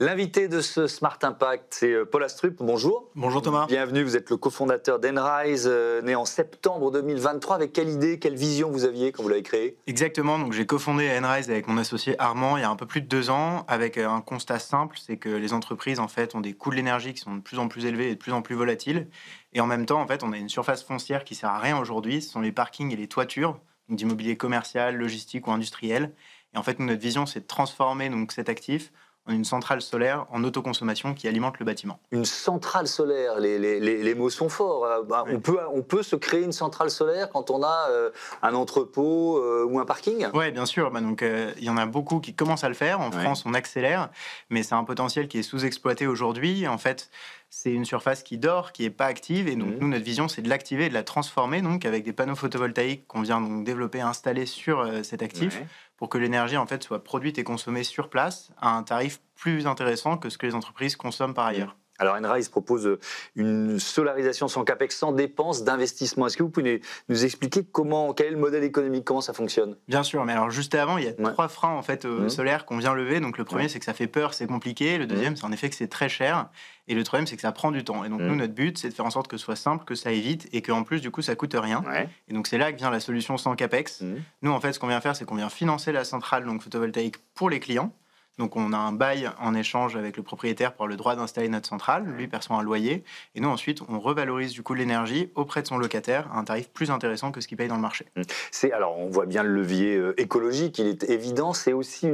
L'invité de ce Smart Impact, c'est Paul Astrup. Bonjour. Bonjour Thomas. Bienvenue, vous êtes le cofondateur d'Enrise, né en septembre 2023. Avec quelle idée, quelle vision vous aviez quand vous l'avez créé? Exactement, donc j'ai cofondé Enrise avec mon associé Armand il y a un peu plus de 2 ans, avec un constat simple, c'est que les entreprises en fait ont des coûts de l'énergie qui sont de plus en plus élevés et de plus en plus volatiles. Et en même temps, en fait, on a une surface foncière qui sert à rien aujourd'hui, ce sont les parkings et les toitures, donc d'immobilier commercial, logistique ou industriel. Et en fait, nous, notre vision, c'est de transformer donc cet actif en une centrale solaire en autoconsommation qui alimente le bâtiment. Une centrale solaire, les mots sont forts. Oui. On peut se créer une centrale solaire quand on a un entrepôt ou un parking? Oui, bien sûr. Il y en a beaucoup qui commencent à le faire. En France, on accélère, mais c'est un potentiel qui est sous-exploité aujourd'hui. En fait, c'est une surface qui dort, qui n'est pas active. Et donc, nous, notre vision, c'est de l'activer et de la transformer donc, avec des panneaux photovoltaïques qu'on vient donc développer et installer sur cet actif pour que l'énergie en fait, soit produite et consommée sur place à un tarif plus intéressant que ce que les entreprises consomment par ailleurs. Alors, Enrise propose une solarisation sans capex, sans dépenses d'investissement. Est-ce que vous pouvez nous expliquer quel est le modèle économique, comment ça fonctionne? Bien sûr, mais alors juste avant, il y a 3 freins en fait solaires qu'on vient lever. Donc le premier, c'est que ça fait peur, c'est compliqué. Le deuxième, c'est en effet que c'est très cher. Et le troisième, c'est que ça prend du temps. Et donc nous, notre but, c'est de faire en sorte que ce soit simple, que ça aille vite et qu'en plus, du coup, ça coûte rien. Et donc c'est là que vient la solution sans capex. Nous, en fait, ce qu'on vient faire, c'est qu'on vient financer la centrale donc, photovoltaïque pour les clients. Donc on a un bail en échange avec le propriétaire pour le droit d'installer notre centrale. Lui perçoit un loyer. Et nous ensuite, on revalorise du coup l'énergie auprès de son locataire à un tarif plus intéressant que ce qu'il paye dans le marché. Alors on voit bien le levier écologique, il est évident. C'est aussi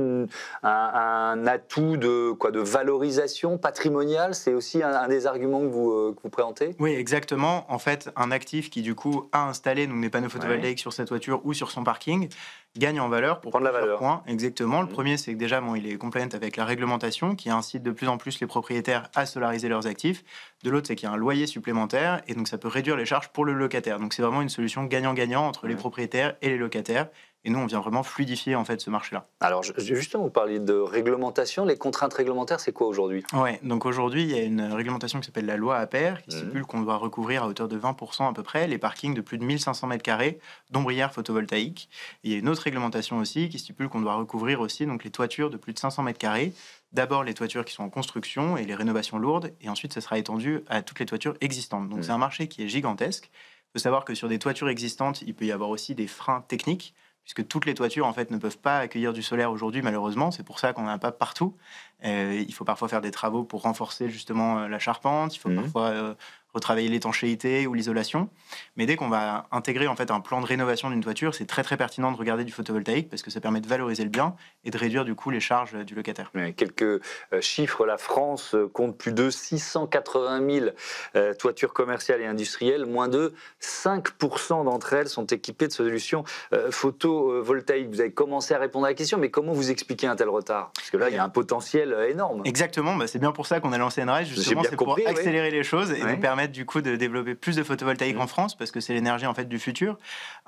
un atout de valorisation patrimoniale. C'est aussi un des arguments que vous présentez? Oui, exactement. En fait, un actif qui du coup a installé donc, des panneaux photovoltaïques sur sa toiture ou sur son parking gagne en valeur pour prendre la valeur. Points. Exactement. Le premier, c'est que déjà, il est compliant avec la réglementation qui incite de plus en plus les propriétaires à solariser leurs actifs. De l'autre, c'est qu'il y a un loyer supplémentaire et donc ça peut réduire les charges pour le locataire. Donc c'est vraiment une solution gagnant-gagnant entre les propriétaires et les locataires. Et nous, on vient vraiment fluidifier en fait ce marché-là. Alors justement, vous parliez de réglementation. Les contraintes réglementaires, c'est quoi aujourd'hui? Oui, donc aujourd'hui, il y a une réglementation qui s'appelle la loi APER qui stipule qu'on doit recouvrir à hauteur de 20% à peu près les parkings de plus de 1500 m² d'ombrières photovoltaïques. Et il y a une autre réglementation aussi qui stipule qu'on doit recouvrir aussi donc, les toitures de plus de 500 m². D'abord les toitures qui sont en construction et les rénovations lourdes, et ensuite ça sera étendu à toutes les toitures existantes. Donc c'est un marché qui est gigantesque. Il faut savoir que sur des toitures existantes, il peut y avoir aussi des freins techniques, puisque toutes les toitures en fait ne peuvent pas accueillir du solaire aujourd'hui malheureusement. C'est pour ça qu'on n'en a pas partout. Il faut parfois faire des travaux pour renforcer justement la charpente. Il faut parfois retravailler l'étanchéité ou l'isolation. Mais dès qu'on va intégrer en fait un plan de rénovation d'une toiture, c'est très très pertinent de regarder du photovoltaïque parce que ça permet de valoriser le bien et de réduire du coup les charges du locataire. Quelques chiffres, la France compte plus de 680 000 toitures commerciales et industrielles. Moins de 5% d'entre elles sont équipées de solutions photovoltaïques. Vous avez commencé à répondre à la question, mais comment vous expliquez un tel retard? Parce que là, il y a un potentiel énorme. Exactement, c'est bien pour ça qu'on a lancé Enrise, justement, c'est pour accélérer les choses et nous permettre du coup de développer plus de photovoltaïque en France parce que c'est l'énergie en fait du futur.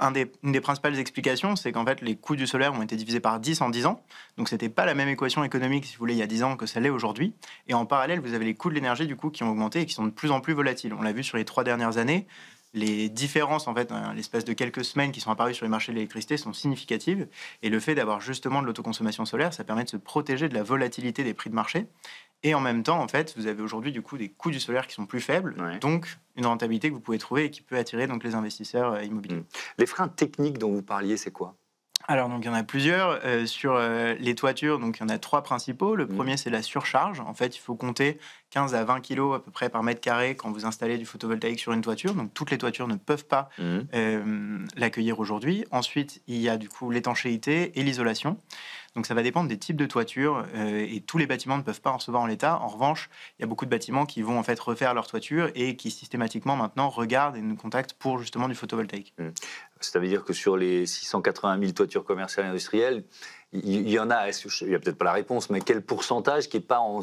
Une des principales explications, c'est qu'en fait les coûts du solaire ont été divisés par 10 en 10 ans. Donc c'était pas la même équation économique, si vous voulez, il y a 10 ans que ça l'est aujourd'hui. Et en parallèle, vous avez les coûts de l'énergie du coup qui ont augmenté et qui sont de plus en plus volatiles. On l'a vu sur les 3 dernières années. Les différences, en fait, l'espace de quelques semaines qui sont apparues sur les marchés de l'électricité sont significatives. Et le fait d'avoir justement de l'autoconsommation solaire, ça permet de se protéger de la volatilité des prix de marché. Et en même temps, en fait, vous avez aujourd'hui du coup des coûts du solaire qui sont plus faibles, donc une rentabilité que vous pouvez trouver et qui peut attirer donc les investisseurs immobiliers. Les freins techniques dont vous parliez, c'est quoi? Alors, donc, il y en a plusieurs. Sur les toitures, donc, il y en a 3 principaux. Le premier, c'est la surcharge. En fait, il faut compter 15 à 20 kg à peu près par mètre carré quand vous installez du photovoltaïque sur une toiture. Donc, toutes les toitures ne peuvent pas l'accueillir aujourd'hui. Ensuite, il y a du coup l'étanchéité et l'isolation. Donc, ça va dépendre des types de toitures et tous les bâtiments ne peuvent pas en recevoir en l'état. En revanche, il y a beaucoup de bâtiments qui vont en fait refaire leur toiture et qui systématiquement maintenant regardent et nous contactent pour justement du photovoltaïque. Ça veut dire que sur les 680 000 toitures commerciales et industrielles, il y en a, il n'y a peut-être pas la réponse, mais quel pourcentage qui n'est pas en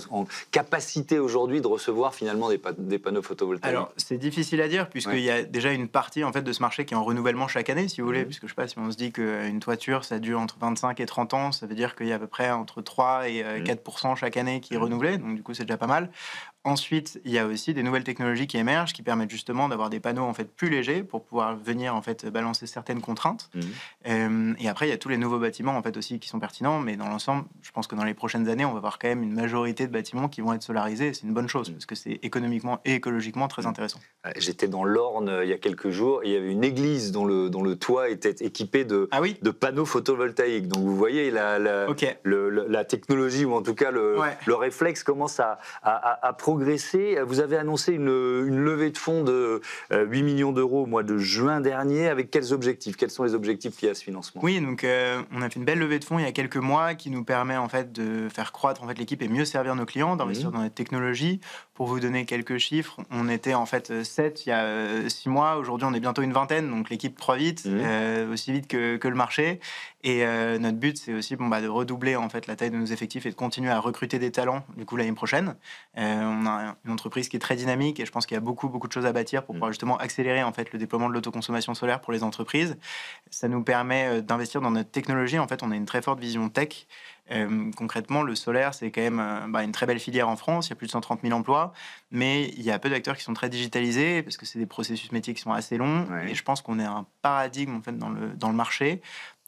capacité aujourd'hui de recevoir finalement des panneaux photovoltaïques? Alors, c'est difficile à dire, puisqu'il y a déjà une partie en fait, de ce marché qui est en renouvellement chaque année, si vous voulez, puisque je sais pas, si on se dit qu'une toiture, ça dure entre 25 et 30 ans, ça veut dire qu'il y a à peu près entre 3 et 4% chaque année qui est renouvelé, donc du coup, c'est déjà pas mal. Ensuite, il y a aussi des nouvelles technologies qui émergent, qui permettent justement d'avoir des panneaux en fait, plus légers pour pouvoir venir en fait, balancer certaines contraintes. Et après, il y a tous les nouveaux bâtiments en fait, aussi qui sont sont pertinents, mais dans l'ensemble, je pense que dans les prochaines années, on va voir quand même une majorité de bâtiments qui vont être solarisés. C'est une bonne chose, parce que c'est économiquement et écologiquement très intéressant. J'étais dans l'Orne il y a quelques jours, et il y avait une église dont le toit était équipé de panneaux photovoltaïques. Donc vous voyez la technologie, ou en tout cas le réflexe commence à progresser. Vous avez annoncé une levée de fonds de 8 millions d'euros au mois de juin dernier. Avec quels objectifs? Quels sont les objectifs liés à ce financement? Oui, donc on a fait une belle levée de fonds il y a quelques mois qui nous permet en fait de faire croître en fait l'équipe et mieux servir nos clients, d'investir dans notre technologie. Pour vous donner quelques chiffres, on était en fait 7 il y a 6 mois. Aujourd'hui, on est bientôt une vingtaine, donc l'équipe croît vite, aussi vite que le marché. Et notre but, c'est aussi de redoubler en fait la taille de nos effectifs et de continuer à recruter des talents du coup l'année prochaine. On a une entreprise qui est très dynamique et je pense qu'il y a beaucoup de choses à bâtir pour pouvoir justement accélérer en fait le déploiement de l'autoconsommation solaire pour les entreprises. Ça nous permet d'investir dans notre technologie. En fait, on a une très forte vision tech. Concrètement, le solaire, c'est quand même une très belle filière en France. Il y a plus de 130 000 emplois, mais il y a peu d'acteurs qui sont très digitalisés parce que c'est des processus métiers qui sont assez longs. Et je pense qu'on est un paradigme en fait dans le marché,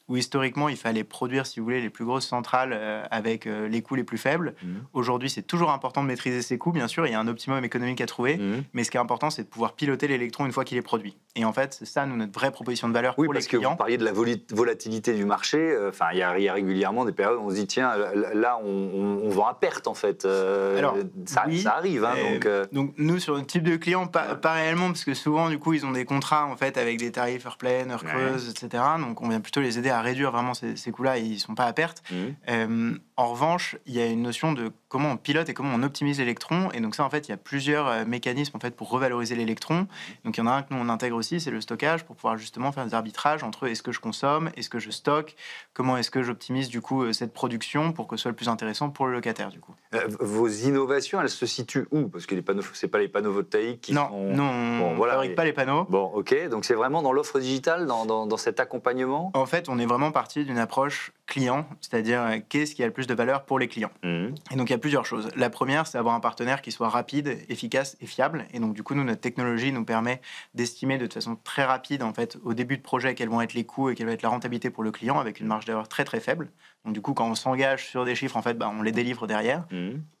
où historiquement, il fallait produire, si vous voulez, les plus grosses centrales avec les coûts les plus faibles. Aujourd'hui, c'est toujours important de maîtriser ses coûts, bien sûr, il y a un optimum économique à trouver, mais ce qui est important, c'est de pouvoir piloter l'électron une fois qu'il est produit. Et en fait, c'est ça, notre vraie proposition de valeur pour les clients. Oui, parce que vous parliez de la volatilité du marché. Il y a régulièrement des périodes où on se dit, tiens, là, on vend à perte, en fait. Alors, ça arrive. Donc, nous, sur notre type de client, pas réellement, parce que souvent, du coup, ils ont des contrats, en fait, avec des tarifs heure pleine, heure creuse, etc. Donc, on vient plutôt les aider à réduire vraiment ces coûts-là, ils ne sont pas à perte. En revanche, il y a une notion de comment on pilote et comment on optimise l'électron. Et donc ça, en fait, il y a plusieurs mécanismes en fait, pour revaloriser l'électron. Donc il y en a un que nous, on intègre aussi, c'est le stockage, pour pouvoir justement faire des arbitrages entre est-ce que je consomme, est-ce que je stocke, comment est-ce que j'optimise du coup cette production pour que ce soit le plus intéressant pour le locataire du coup. Vos innovations, elles se situent où? Parce que les panneaux, c'est pas les panneaux voltaïques qui non, sont... Non, on ne fabrique pas les panneaux. Bon, ok, donc c'est vraiment dans l'offre digitale, dans cet accompagnement? En fait, on est vraiment parti d'une approche client, c'est-à-dire qu'est-ce qui a le plus de valeur pour les clients. Et donc il y a plusieurs choses. La première, c'est avoir un partenaire qui soit rapide, efficace et fiable. Et donc du coup, notre technologie nous permet d'estimer de façon très rapide, en fait, au début de projet, quels vont être les coûts et quelle va être la rentabilité pour le client, avec une marge d'erreur très très faible. Donc du coup, quand on s'engage sur des chiffres, en fait, on les délivre derrière.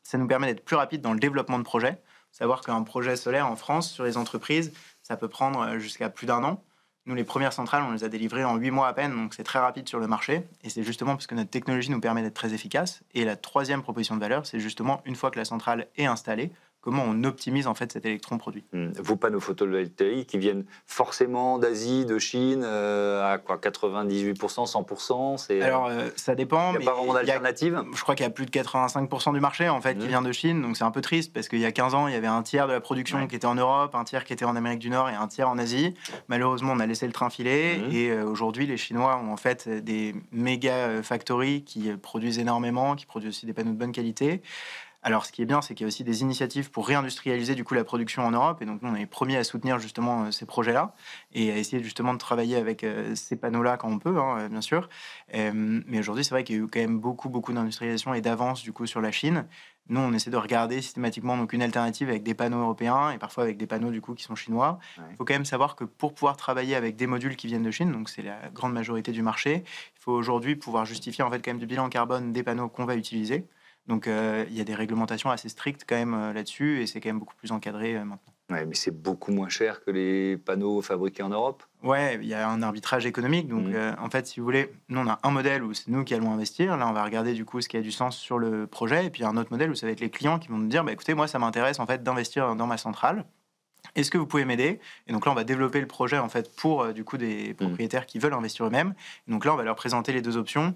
Ça nous permet d'être plus rapide dans le développement de projet. Savoir qu'un projet solaire en France, sur les entreprises, ça peut prendre jusqu'à plus d'1 an. Nous, les premières centrales, on les a délivrées en 8 mois à peine, donc c'est très rapide sur le marché. Et c'est justement parce que notre technologie nous permet d'être très efficace. Et la troisième proposition de valeur, c'est justement, une fois que la centrale est installée, comment on optimise en fait cet électron produit. Vos panneaux photovoltaïques, qui viennent forcément d'Asie, de Chine, à quoi, 98%, 100%? Alors, ça dépend. Il n'y a pas vraiment d'alternative? Je crois qu'il y a plus de 85% du marché en fait, qui vient de Chine, donc c'est un peu triste parce qu'il y a 15 ans, il y avait un tiers de la production qui était en Europe, un tiers qui était en Amérique du Nord et un tiers en Asie. Malheureusement, on a laissé le train filer et aujourd'hui, les Chinois ont en fait des méga factories qui produisent énormément, qui produisent aussi des panneaux de bonne qualité. Alors, ce qui est bien, c'est qu'il y a aussi des initiatives pour réindustrialiser du coup la production en Europe. Et donc, nous, on est promis à soutenir justement ces projets-là et à essayer justement de travailler avec ces panneaux-là quand on peut, bien sûr. Mais aujourd'hui, c'est vrai qu'il y a eu quand même beaucoup d'industrialisation et d'avance du coup sur la Chine. Nous, on essaie de regarder systématiquement donc une alternative avec des panneaux européens et parfois avec des panneaux du coup qui sont chinois. Il faut quand même savoir que pour pouvoir travailler avec des modules qui viennent de Chine, donc c'est la grande majorité du marché, il faut aujourd'hui pouvoir justifier en fait quand même du bilan carbone des panneaux qu'on va utiliser. Donc, il y a des réglementations assez strictes quand même là-dessus et c'est quand même beaucoup plus encadré maintenant. Ouais, mais c'est beaucoup moins cher que les panneaux fabriqués en Europe? Ouais, il y a un arbitrage économique. Donc, en fait, si vous voulez, nous, on a un modèle où c'est nous qui allons investir. Là, on va regarder du coup ce qui a du sens sur le projet. Et puis, un autre modèle où ça va être les clients qui vont nous dire, écoutez, moi, ça m'intéresse en fait d'investir dans ma centrale. Est-ce que vous pouvez m'aider? Et donc là, on va développer le projet en fait pour du coup des propriétaires qui veulent investir eux-mêmes. Et donc là, on va leur présenter les deux options.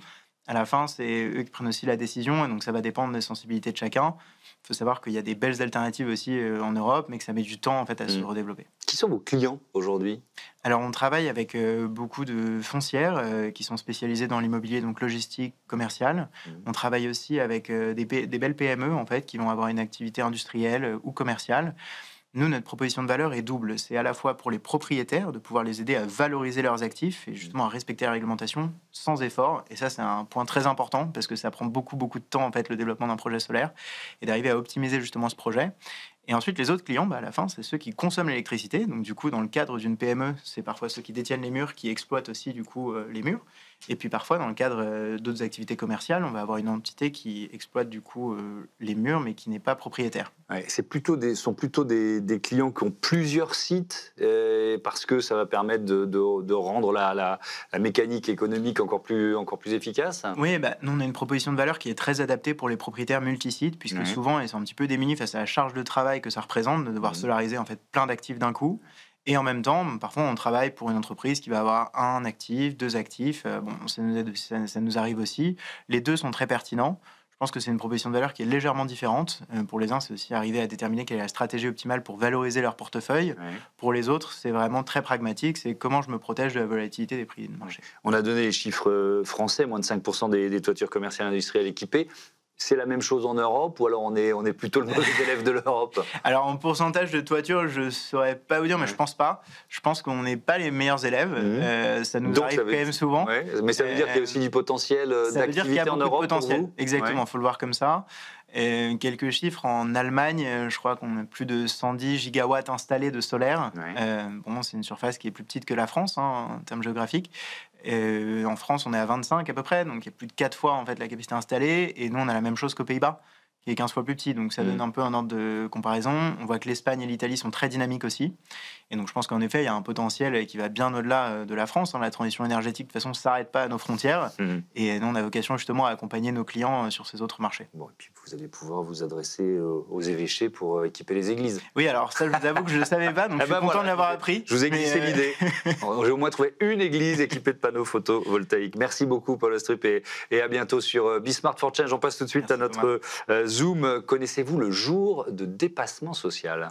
À la fin, c'est eux qui prennent aussi la décision, et donc ça va dépendre des sensibilités de chacun. Il faut savoir qu'il y a des belles alternatives aussi en Europe, mais que ça met du temps en fait à se redévelopper. Qui sont vos clients aujourd'hui? Alors, on travaille avec beaucoup de foncières qui sont spécialisées dans l'immobilier, donc logistique, commercial. On travaille aussi avec des belles PME en fait qui vont avoir une activité industrielle ou commerciale. Nous, notre proposition de valeur est double. C'est à la fois pour les propriétaires, de pouvoir les aider à valoriser leurs actifs et justement à respecter la réglementation sans effort. Et ça, c'est un point très important parce que ça prend beaucoup de temps, en fait, le développement d'un projet solaire et d'arriver à optimiser justement ce projet. Et ensuite, les autres clients, à la fin, c'est ceux qui consomment l'électricité. Donc, du coup, dans le cadre d'une PME, c'est parfois ceux qui détiennent les murs qui exploitent aussi, du coup, les murs. Et puis, parfois, dans le cadre d'autres activités commerciales, on va avoir une entité qui exploite, du coup, les murs, mais qui n'est pas propriétaire. Ouais, sont plutôt des clients qui ont plusieurs sites, parce que ça va permettre de rendre la mécanique économique encore plus efficace. Oui, nous, on a une proposition de valeur qui est très adaptée pour les propriétaires multisites, puisque souvent, ils sont un petit peu démunis face à la charge de travail que ça représente, de devoir solariser en fait plein d'actifs d'un coup. Et en même temps, parfois, on travaille pour une entreprise qui va avoir un actif, deux actifs. Ça nous arrive aussi. Les deux sont très pertinents. Je pense que c'est une proposition de valeur qui est légèrement différente. Pour les uns, c'est aussi arriver à déterminer quelle est la stratégie optimale pour valoriser leur portefeuille. Ouais. Pour les autres, c'est vraiment très pragmatique. C'est comment je me protège de la volatilité des prix de marché. On a donné les chiffres français, moins de 5% des toitures commerciales industrielles équipées. C'est la même chose en Europe ou alors on est plutôt le mauvais élève de l'Europe? Alors en pourcentage de toiture, je ne saurais pas vous dire, mais je pense pas. Je pense qu'on n'est pas les meilleurs élèves. Ça nous arrive quand même souvent. Ouais. Mais ça veut dire qu'il y a aussi du potentiel d'activité en Europe pour vous? Exactement, il faut le voir comme ça. Quelques chiffres, en Allemagne, je crois qu'on a plus de 110 gigawatts installés de solaire. Ouais. C'est une surface qui est plus petite que la France en termes géographiques. En France, on est à 25 à peu près, donc il y a plus de 4 fois en fait, la capacité installée. Et nous, on a la même chose qu'aux Pays-Bas, qui est 15 fois plus petit. Donc ça donne un peu un ordre de comparaison. On voit que l'Espagne et l'Italie sont très dynamiques aussi. Et donc je pense qu'en effet, il y a un potentiel qui va bien au-delà de la France. La transition énergétique, de toute façon, ne s'arrête pas à nos frontières. Et nous, on a vocation justement à accompagner nos clients sur ces autres marchés. Bon, et puis vous allez pouvoir vous adresser aux évêchés pour équiper les églises. Oui, alors ça, je vous avoue que je ne le savais pas, donc je suis content de l'avoir appris. Je vous ai glissé l'idée. J'ai au moins trouvé une église équipée de panneaux photovoltaïques. Merci beaucoup, Paul Astrup, et à bientôt sur Bismart for Change. On passe tout de suite à notre Zoom. Connaissez-vous le jour de dépassement social ?